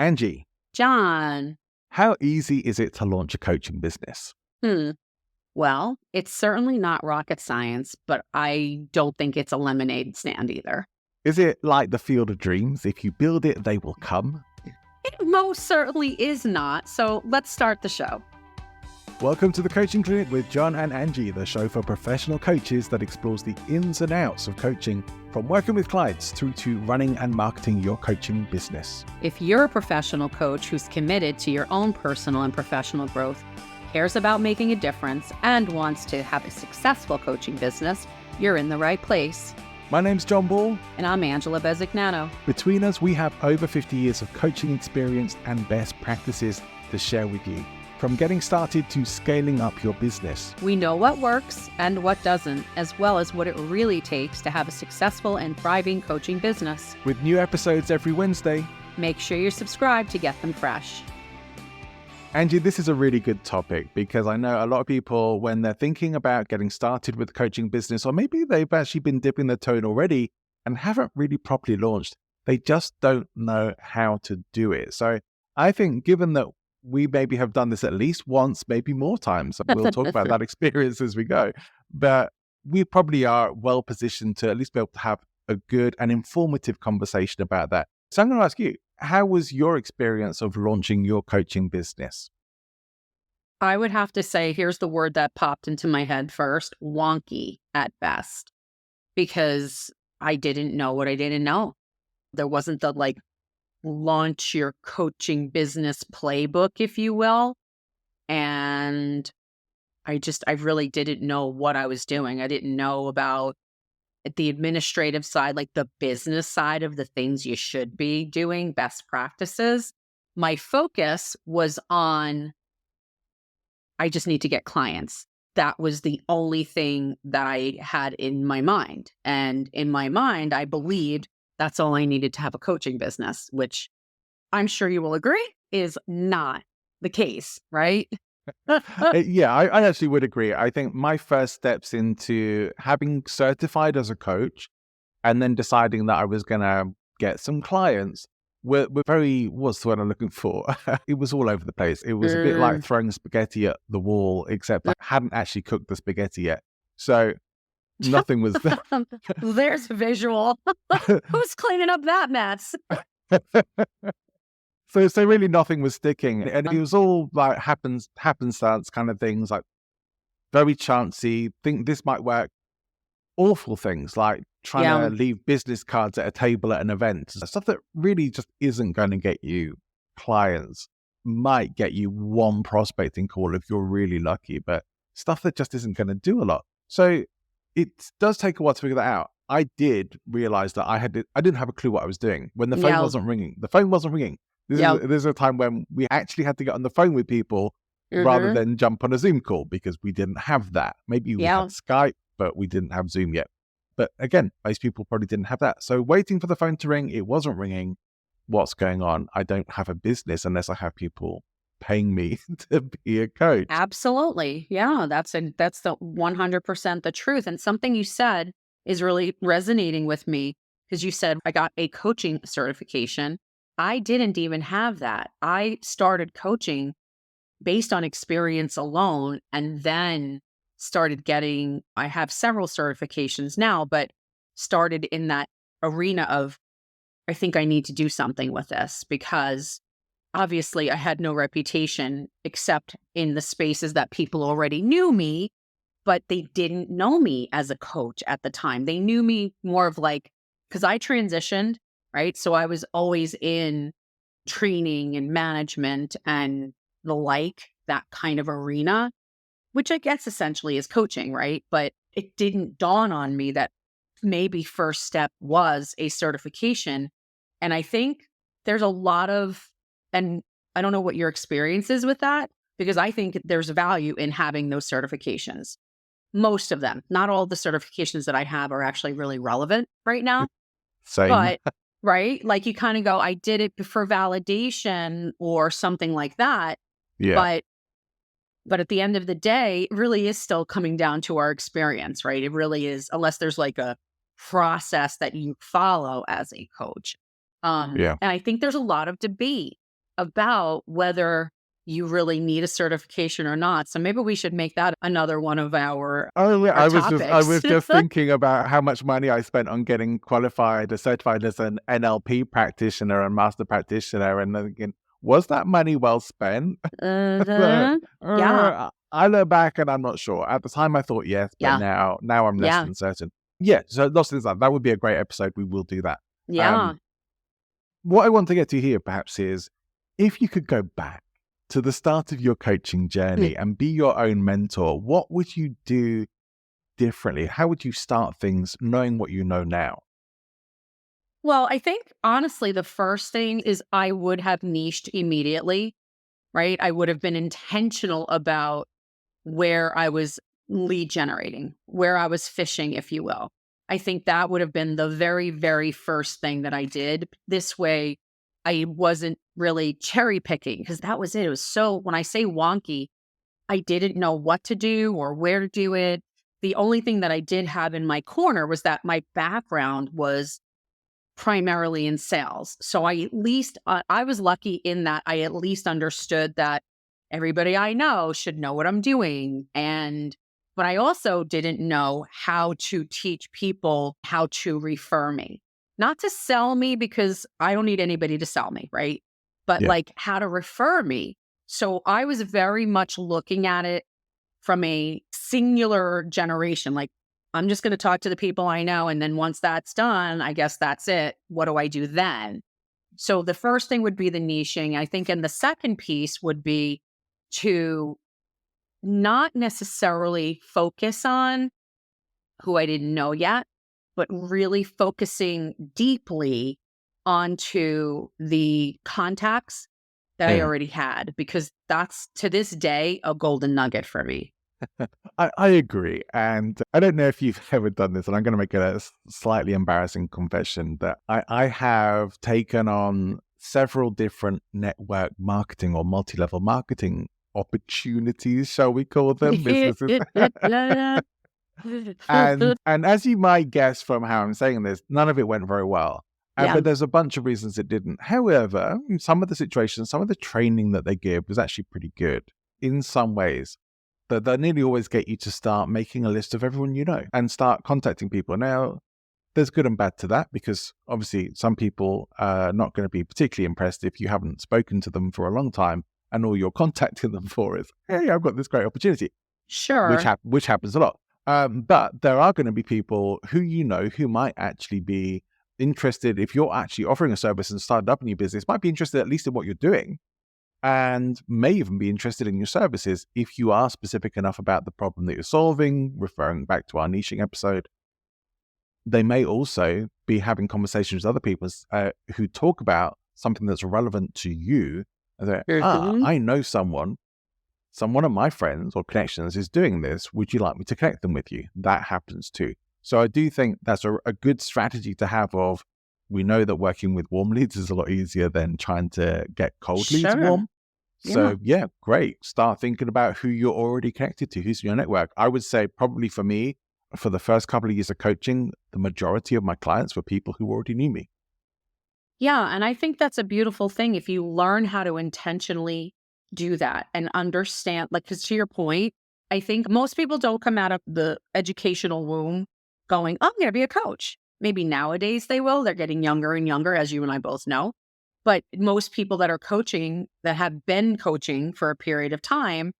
Angie, John. how easy is it to launch a coaching business? Well, it's certainly not rocket science, but I don't think it's a lemonade stand either. Is it like the field of dreams? If you build it, they will come? It most certainly is not. So let's start the show. Welcome to the Coaching Clinic with John and Angie, the show for professional coaches that explores the ins and outs of coaching, from working with clients through to running and marketing your coaching business. If you're a professional coach who's committed to your own personal and professional growth, cares about making a difference, and wants to have a successful coaching business, you're in the right place. My name's John Ball. And I'm Angela Bezignano. Between us, we have over 50 years of coaching experience and best practices to share with you. From getting started to scaling up your business. We know what works and what doesn't, as well as what it really takes to have a successful and thriving coaching business. With new episodes every Wednesday. Make sure you're subscribed to get them fresh. Angie, this is a really good topic because I know a lot of people, when they're thinking about getting started with a coaching business, or maybe they've actually been dipping their toe in already and haven't really properly launched, they just don't know how to do it. So I think given that we maybe have done this at least once, maybe more times. We'll talk about that experience as we go. But we probably are well positioned to at least be able to have a good and informative conversation about that. So I'm going to ask you, how was your experience of launching your coaching business? I would have to say, here's the word that popped into my head first, wonky at best, because I didn't know what I didn't know. There wasn't the launch your coaching business playbook, if you will. And I really didn't know what I was doing. I didn't know about the administrative side, like the business side of the things you should be doing, best practices. My focus was on, I just need to get clients. That was the only thing that I had in my mind. And in my mind, I believed that's all I needed to have a coaching business, which I'm sure you will agree is not the case, right? Yeah, I actually would agree. I think my first steps into having certified as a coach and then deciding that I was going to get some clients were very, what's the word I'm looking for? It was all over the place. It was a bit like throwing spaghetti at the wall, except I hadn't actually cooked the spaghetti yet. So nothing was there. There's a visual. Who's cleaning up that mess? So really nothing was sticking. And it was all like happenstance kind of things, like very chancy, think this might work. Awful things like trying to leave business cards at a table at an event. Stuff that really just isn't going to get you clients. Might get you one prospecting call if you're really lucky, but stuff that just isn't going to do a lot. So it does take a while to figure that out. I did realize that I didn't have a clue what I was doing when the phone wasn't ringing. The phone wasn't ringing. This is a time when we actually had to get on the phone with people rather than jump on a Zoom call because we didn't have that. Maybe we had Skype, but we didn't have Zoom yet. But again, most people probably didn't have that. So waiting for the phone to ring, it wasn't ringing. What's going on? I don't have a business unless I have people paying me to be a coach. Absolutely. Yeah, that's the 100% the truth. And something you said is really resonating with me because you said I got a coaching certification. I didn't even have that. I started coaching based on experience alone and then started I have several certifications now, but started in that arena of, I think I need to do something with this because obviously I had no reputation except in the spaces that people already knew me, but they didn't know me as a coach at the time. They knew me more of because I transitioned, right? So I was always in training and management and that kind of arena, which I guess essentially is coaching, right? But it didn't dawn on me that maybe first step was a certification. And I think there's a lot and I don't know what your experience is with that, because I think there's value in having those certifications. Most of them, not all the certifications that I have are actually really relevant right now. Same. But right? You kind of go, I did it for validation or something like that. Yeah. But at the end of the day, it really is still coming down to our experience, right? It really is, unless there's a process that you follow as a coach. And I think there's a lot of debate about whether you really need a certification or not. So maybe we should make that another one of our I topics. was just thinking about how much money I spent on getting qualified or certified as an NLP practitioner and master practitioner, and then thinking, was that money well spent? So, Yeah. I look back and I'm not sure. At the time, I thought yes, but Yeah. now I'm less Yeah. than certain. Yeah, so lots of things like that would be a great episode. We will do that. Yeah. What I want to get to here, perhaps, is if you could go back to the start of your coaching journey and be your own mentor, what would you do differently? How would you start things knowing what you know now? Well, I think honestly, the first thing is I would have niched immediately, right? I would have been intentional about where I was lead generating, where I was fishing, if you will. I think that would have been the very, very first thing that I did. This way, I wasn't really cherry picking because that was it. It was so, when I say wonky, I didn't know what to do or where to do it. The only thing that I did have in my corner was that my background was primarily in sales. So I at least, I was lucky in that I at least understood that everybody I know should know what I'm doing. But I also didn't know how to teach people how to refer me, not to sell me because I don't need anybody to sell me, right? But Yeah. like how to refer me. So I was very much looking at it from a singular generation. Like, I'm just going to talk to the people I know. And then once that's done, I guess that's it. What do I do then? So the first thing would be the niching, I think. And the second piece would be to not necessarily focus on who I didn't know yet, but really focusing deeply onto the contacts that I already had, because that's to this day a golden nugget for me. I agree. And I don't know if you've ever done this, and I'm going to make a slightly embarrassing confession that I have taken on several different network marketing or multi-level marketing opportunities, shall we call them, businesses. And as you might guess from how I'm saying this, none of it went very well. Yeah. But there's a bunch of reasons it didn't. However, in some of the situations, some of the training that they give was actually pretty good in some ways. They'll nearly always get you to start making a list of everyone you know and start contacting people. Now, there's good and bad to that, because obviously some people are not going to be particularly impressed if you haven't spoken to them for a long time and all you're contacting them for is, hey, I've got this great opportunity. Sure. Which happens a lot. But there are going to be people who you know who might actually be interested, if you're actually offering a service and started up a new business, might be interested at least in what you're doing, and may even be interested in your services if you are specific enough about the problem that you're solving, referring back to our niching episode. They may also be having conversations with other people who talk about something that's relevant to you. And say, I know someone of my friends or connections is doing this. Would you like me to connect them with you? That happens too. So I do think that's a good strategy to have of, we know that working with warm leads is a lot easier than trying to get cold leads warm. So yeah, great. Start thinking about who you're already connected to, who's in your network. I would say probably for me, for the first couple of years of coaching, the majority of my clients were people who already knew me. Yeah. And I think that's a beautiful thing if you learn how to intentionally do that and understand, like, because to your point, I think most people don't come out of the educational womb going, oh, I'm going to be a coach. Maybe nowadays they will. They're getting younger and younger, as you and I both know. But most people that are coaching, that have been coaching for a period of time,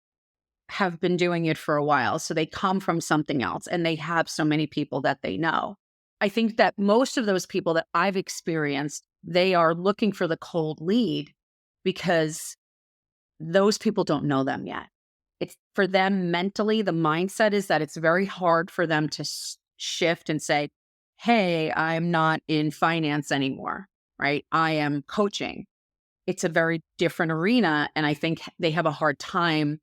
have been doing it for a while. So they come from something else and they have so many people that they know. I think that most of those people that I've experienced, they are looking for the cold lead because those people don't know them yet. It's for them mentally, the mindset is that it's very hard for them to shift and say, hey, I'm not in finance anymore, right? I am coaching. It's a very different arena. And I think they have a hard time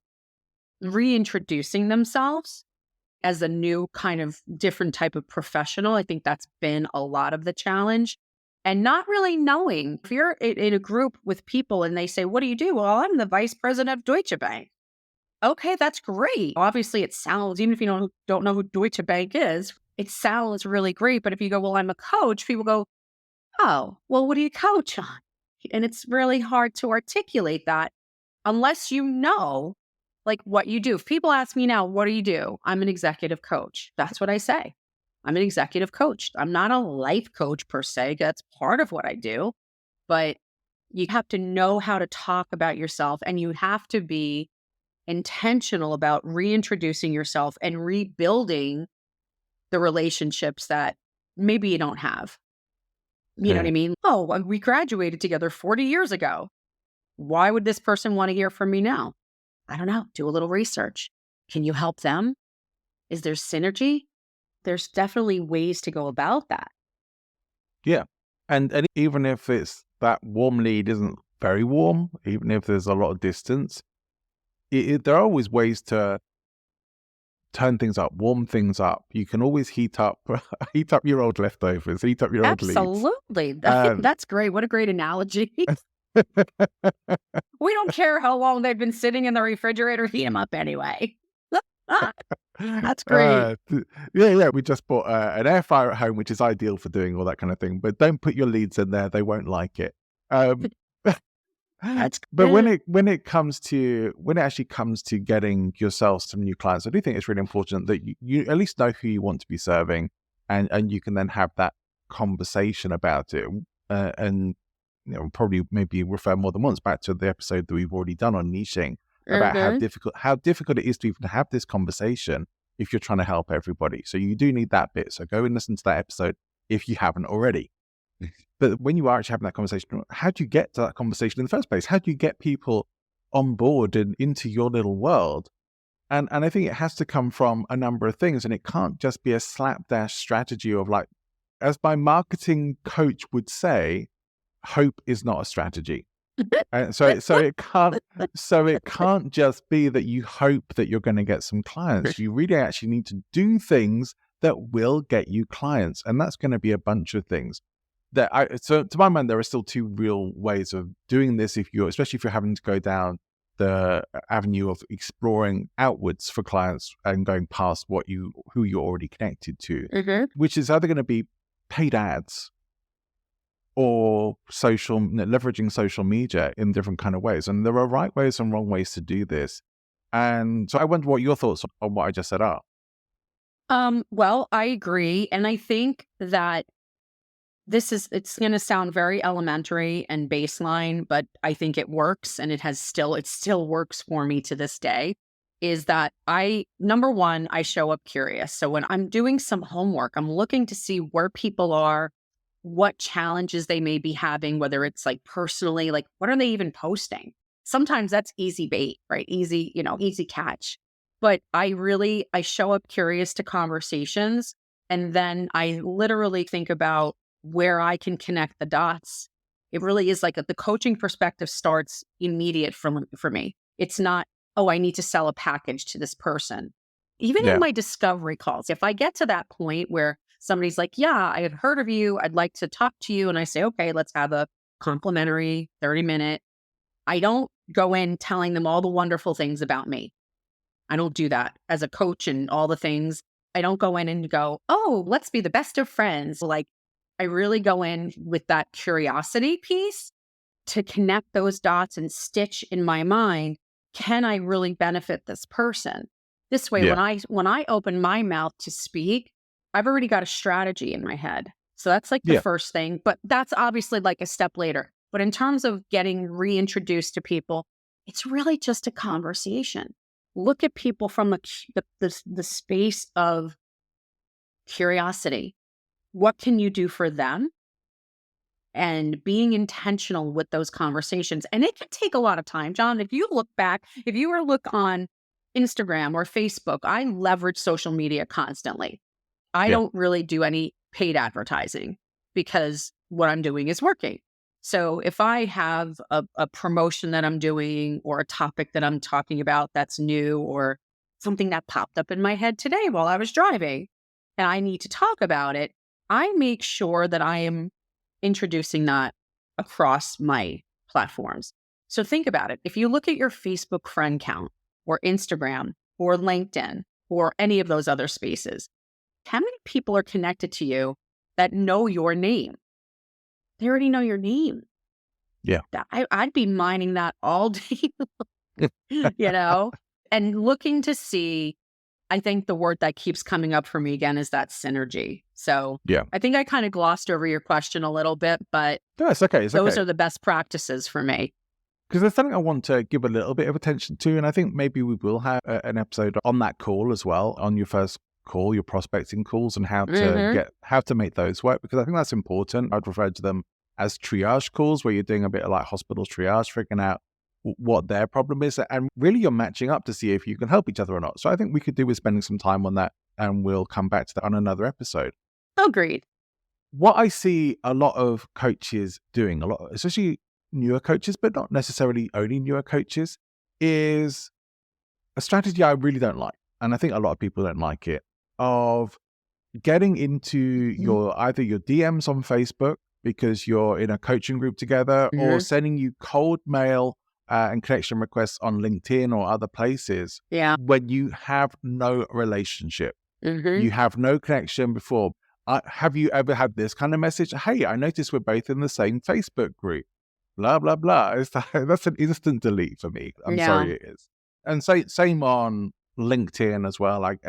reintroducing themselves as a new kind of different type of professional. I think that's been a lot of the challenge. And not really knowing, if you're in a group with people and they say, what do you do? Well, I'm the vice president of Deutsche Bank. Okay, that's great. Obviously, it sounds, even if you don't know who Deutsche Bank is, it sounds really great. But if you go, well, I'm a coach, people go, oh, well, what do you coach on? And it's really hard to articulate that unless you know like what you do. If people ask me now, what do you do? I'm an executive coach. That's what I say. I'm an executive coach. I'm not a life coach per se. That's part of what I do. But you have to know how to talk about yourself, and you have to be intentional about reintroducing yourself and rebuilding the relationships that maybe you don't have. You know what I mean? Oh, we graduated together 40 years ago. Why would this person want to hear from me now? I don't know. Do a little research. Can you help them? Is there synergy? There's definitely ways to go about that. Yeah. And even if it's that warm lead isn't very warm, even if there's a lot of distance, there are always ways to turn things up, warm things up. You can always heat up your old leftovers, heat up your old leads. Absolutely. That's great. What a great analogy. We don't care how long they've been sitting in the refrigerator, heat them up anyway. That's great. Yeah. We just bought an air fryer at home, which is ideal for doing all that kind of thing. But don't put your leads in there; they won't like it. But when it actually comes to getting yourself some new clients, I do think it's really important that you at least know who you want to be serving, and you can then have that conversation about it, and probably maybe refer more than once back to the episode that we've already done on niching about how difficult it is to even have this conversation if you're trying to help everybody. So you do need that bit. So go and listen to that episode if you haven't already. But when you are actually having that conversation, how do you get to that conversation in the first place? How do you get people on board and into your little world? And I think it has to come from a number of things, and it can't just be a slapdash strategy of like, as my marketing coach would say, hope is not a strategy. So it can't just be that you hope that you're going to get some clients. You really actually need to do things that will get you clients, and that's going to be a bunch of things. So to my mind, there are still two real ways of doing this. Especially if you're having to go down the avenue of exploring outwards for clients and going past who you're already connected to, which is either going to be paid ads or leveraging social media in different kind of ways. And there are right ways and wrong ways to do this. And so I wonder what your thoughts on what I just said are. Well, I agree. And I think that it's going to sound very elementary and baseline, but I think it works, and it still works for me to this day, is that number one, I show up curious. So when I'm doing some homework, I'm looking to see where people are, what challenges they may be having, whether it's like personally, like what are they even posting? Sometimes that's easy bait, right? Easy catch. But I show up curious to conversations, and then I literally think about where I can connect the dots. It really is like the coaching perspective starts immediate for me. It's not, oh, I need to sell a package to this person. Even in my discovery calls, if I get to that point where somebody's like, yeah, I had heard of you, I'd like to talk to you. And I say, okay, let's have a complimentary 30-minute. I don't go in telling them all the wonderful things about me. I don't do that as a coach and all the things. I don't go in and go, oh, let's be the best of friends. Like, I really go in with that curiosity piece to connect those dots and stitch in my mind, can I really benefit this person? This way, when I open my mouth to speak, I've already got a strategy in my head. So that's like the first thing, but that's obviously like a step later. But in terms of getting reintroduced to people, it's really just a conversation. Look at people from the space of curiosity. What can you do for them? And being intentional with those conversations. And it can take a lot of time, John. If you look on Instagram or Facebook, I leverage social media constantly. I don't really do any paid advertising because what I'm doing is working. So if I have a promotion that I'm doing or a topic that I'm talking about that's new or something that popped up in my head today while I was driving and I need to talk about it, I make sure that I am introducing that across my platforms. So think about it. If you look at your Facebook friend count or Instagram or LinkedIn or any of those other spaces, how many people are connected to you that know your name? They already know your name. Yeah. I'd be mining that all day, you know, and looking to see. I think the word that keeps coming up for me again is that synergy. So Yeah. I think I kind of glossed over your question a little bit, but No, it's okay. It's those okay. are the best practices for me. Because there's something I want to give a little bit of attention to, and I think maybe we will have an episode on that call as well, on your first call, your prospecting calls, and how to make those work, because I think that's important. I'd refer to them as triage calls, where you're doing a bit of like hospital triage, figuring out what their problem is, and really you're matching up to see if you can help each other or not. So I think we could do with spending some time on that, and we'll come back to that on another episode. Agreed. What I see a lot of coaches doing, especially newer coaches, but not necessarily only newer coaches, is a strategy I really don't like. And I think a lot of people don't like it, of getting into either your DMs on Facebook because you're in a coaching group together, or sending you cold mail and connection requests on LinkedIn or other places when you have no relationship. You have no connection before. Have you ever had this kind of message? Hey, I noticed we're both in the same Facebook group. Blah, blah, blah. That's an instant delete for me. I'm sorry, it is. And same on LinkedIn as well. Like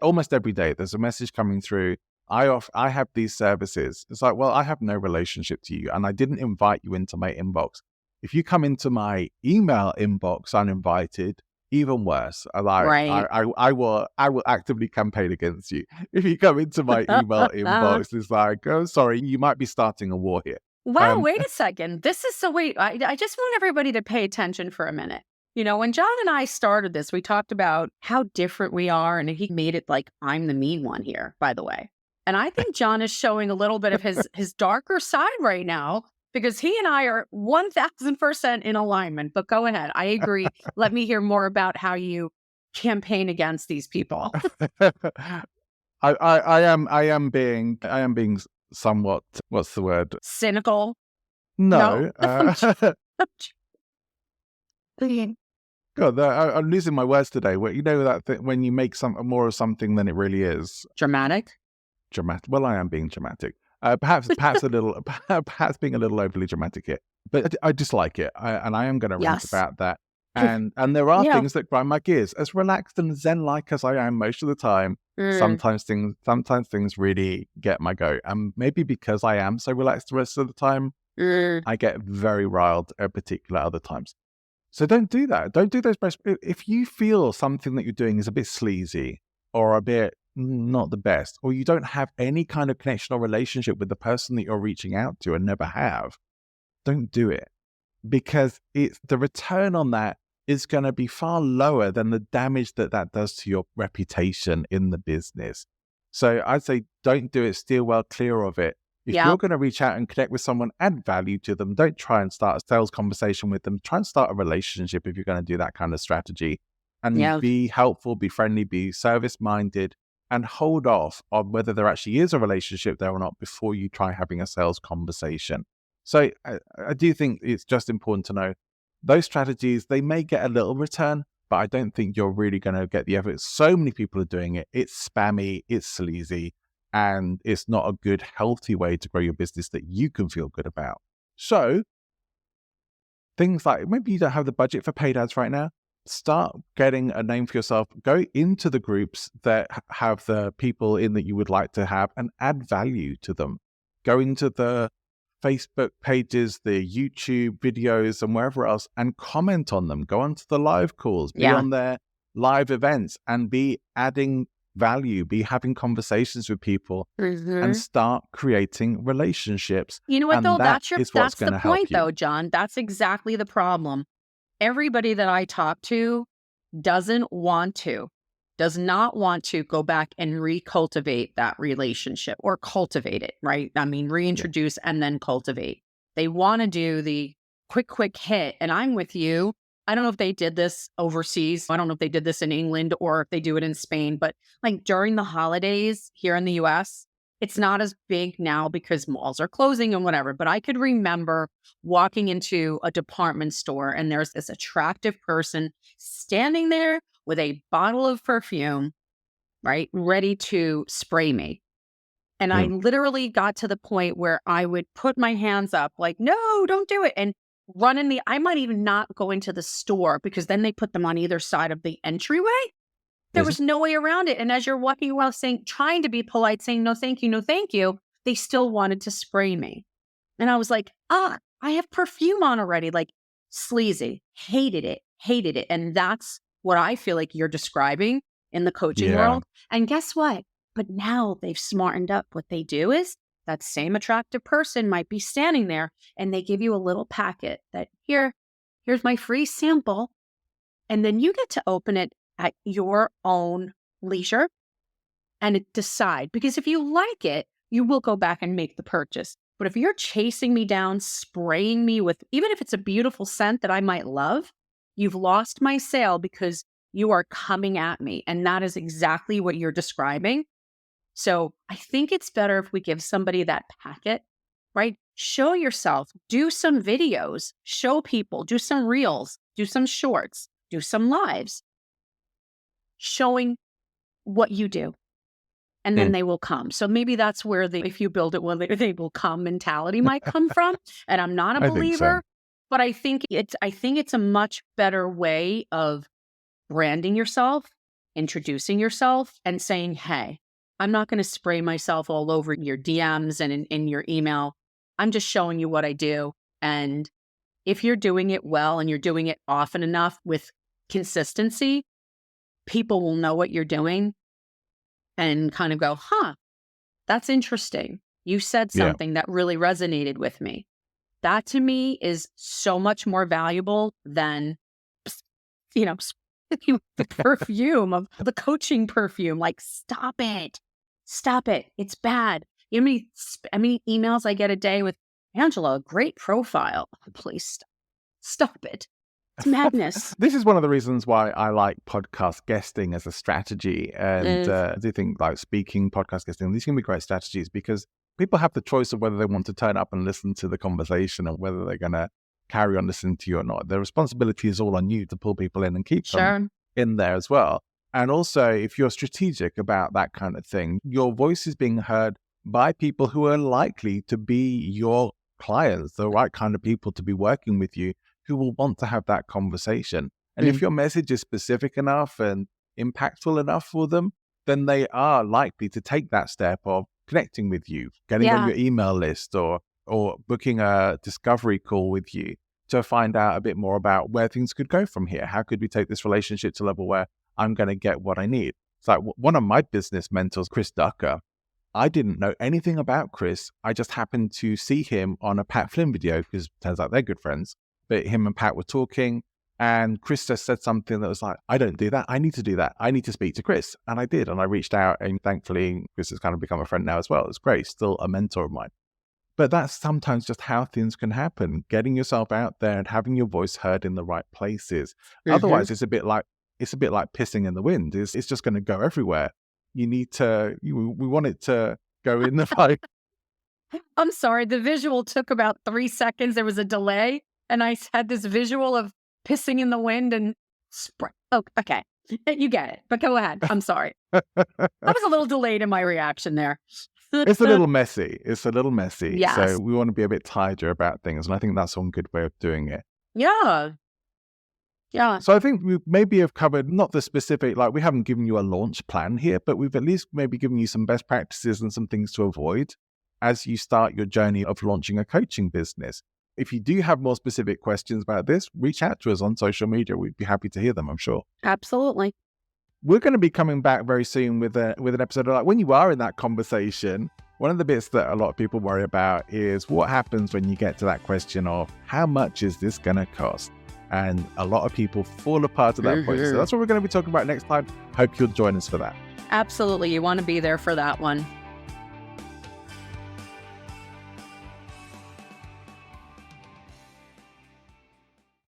almost every day, there's a message coming through. I have these services. It's like, well, I have no relationship to you, and I didn't invite you into my inbox. If you come into my email inbox uninvited, even worse. I will actively campaign against you. If you come into my email inbox, it's like, oh, sorry, you might be starting a war here. Wow, wait a second. I just want everybody to pay attention for a minute. You know, when John and I started this, we talked about how different we are, and he made it like I'm the mean one here, by the way. And I think John is showing a little bit of his darker side right now, because he and I are 1000% in alignment. But go ahead. I agree. Let me hear more about how you campaign against these people. I am being somewhat, what's the word? Cynical? No. God, I'm losing my words today. Where, you know, that thing, when you make more of something than it really is. Dramatic. Well, I am being dramatic. Perhaps being a little overly dramatic here, but I dislike it, and I am going to rant about that. And there are things that grind my gears. As relaxed and zen-like as I am most of the time, sometimes things really get my goat. And maybe because I am so relaxed the rest of the time, I get very riled at particular other times. So don't do that. Don't do those. If you feel something that you're doing is a bit sleazy or a bit not the best, or you don't have any kind of connection or relationship with the person that you're reaching out to and never have, don't do it, because the return on that is going to be far lower than the damage that does to your reputation in the business. So I'd say don't do it. Steer well clear of it. If you're going to reach out and connect with someone, add value to them. Don't try and start a sales conversation with them. Try and start a relationship if you're going to do that kind of strategy. And be helpful, be friendly, be service-minded, and hold off on whether there actually is a relationship there or not before you try having a sales conversation. So I do think it's just important to know those strategies, they may get a little return, but I don't think you're really going to get the effort. So many people are doing it. It's spammy, it's sleazy, and it's not a good, healthy way to grow your business that you can feel good about. So things like, maybe you don't have the budget for paid ads right now. Start getting a name for yourself. Go into the groups that have the people in that you would like to have and add value to them. Go into the Facebook pages, the YouTube videos, and wherever else, and comment on them. Go onto the live calls, be on their live events, and be adding value, be having conversations with people, and start creating relationships. You know what, and though? That's the point, though, John. That's exactly the problem. Everybody that I talk to does not want to go back and recultivate that relationship, or cultivate it, right? I mean, reintroduce and then cultivate. They want to do the quick hit. And I'm with you. I don't know if they did this overseas. I don't know if they did this in England or if they do it in Spain, but like during the holidays here in the US, it's not as big now because malls are closing and whatever. But I could remember walking into a department store and there's this attractive person standing there with a bottle of perfume, right, ready to spray me. And I literally got to the point where I would put my hands up like, no, don't do it. And I might even not go into the store because then they put them on either side of the entryway. There was no way around it. And as you're walking around trying to be polite, saying, no, thank you, no, thank you, they still wanted to spray me. And I was like, I have perfume on already. Like, sleazy. Hated it. And that's what I feel like you're describing in the coaching world. And guess what? But now they've smartened up. What they do is that same attractive person might be standing there and they give you a little packet that here's my free sample. And then you get to open it at your own leisure and decide. Because if you like it, you will go back and make the purchase. But if you're chasing me down, spraying me with, even if it's a beautiful scent that I might love, you've lost my sale because you are coming at me. And that is exactly what you're describing. So I think it's better if we give somebody that packet, right? Show yourself, do some videos, show people, do some reels, do some shorts, do some lives, showing what you do. And then they will come. So maybe that's where if you build it, well, they will come mentality might come from. And I'm not a believer, but I think it's a much better way of branding yourself, introducing yourself, and saying, hey, I'm not going to spray myself all over your DMs and in your email. I'm just showing you what I do. And if you're doing it well and you're doing it often enough with consistency, people will know what you're doing and kind of go, that's interesting. You said something that really resonated with me. That to me is so much more valuable than, the perfume of the coaching perfume. Like, stop it. It's bad. You know how many emails I get a day with, Angela, great profile. Please stop it. It's madness. This is one of the reasons why I like podcast guesting as a strategy. And I do think like speaking, podcast guesting, these can be great strategies because people have the choice of whether they want to turn up and listen to the conversation or whether they're going to carry on listening to you or not. The responsibility is all on you to pull people in and keep them in there as well. And also, if you're strategic about that kind of thing, your voice is being heard by people who are likely to be your clients, the right kind of people to be working with you, who will want to have that conversation. And if your message is specific enough and impactful enough for them, then they are likely to take that step of connecting with you, getting on your email list or booking a discovery call with you to find out a bit more about where things could go from here. How could we take this relationship to a level where I'm going to get what I need? It's like one of my business mentors, Chris Ducker. I didn't know anything about Chris. I just happened to see him on a Pat Flynn video because it turns out they're good friends. But him and Pat were talking and Chris just said something that was like, I don't do that. I need to do that. I need to speak to Chris. And I did. And I reached out and thankfully Chris has kind of become a friend now as well. It's great. Still a mentor of mine. But that's sometimes just how things can happen. Getting yourself out there and having your voice heard in the right places. Otherwise, it's a bit like pissing in the wind. It's just going to go everywhere. You need to, we want it to go in the right. I'm sorry. The visual took about 3 seconds. There was a delay. And I had this visual of pissing in the wind and spray. Oh, okay. You get it. But go ahead. I'm sorry. I was a little delayed in my reaction there. It's a little messy. Yes. So we want to be a bit tidier about things. And I think that's one good way of doing it. Yeah. So I think we maybe have covered not the specific, like we haven't given you a launch plan here, but we've at least maybe given you some best practices and some things to avoid as you start your journey of launching a coaching business. If you do have more specific questions about this, reach out to us on social media. We'd be happy to hear them, I'm sure. Absolutely. We're going to be coming back very soon with an episode of like when you are in that conversation. One of the bits that a lot of people worry about is what happens when you get to that question of how much is this going to cost? And a lot of people fall apart at that point. So that's what we're going to be talking about next time. Hope you'll join us for that. Absolutely. You want to be there for that one.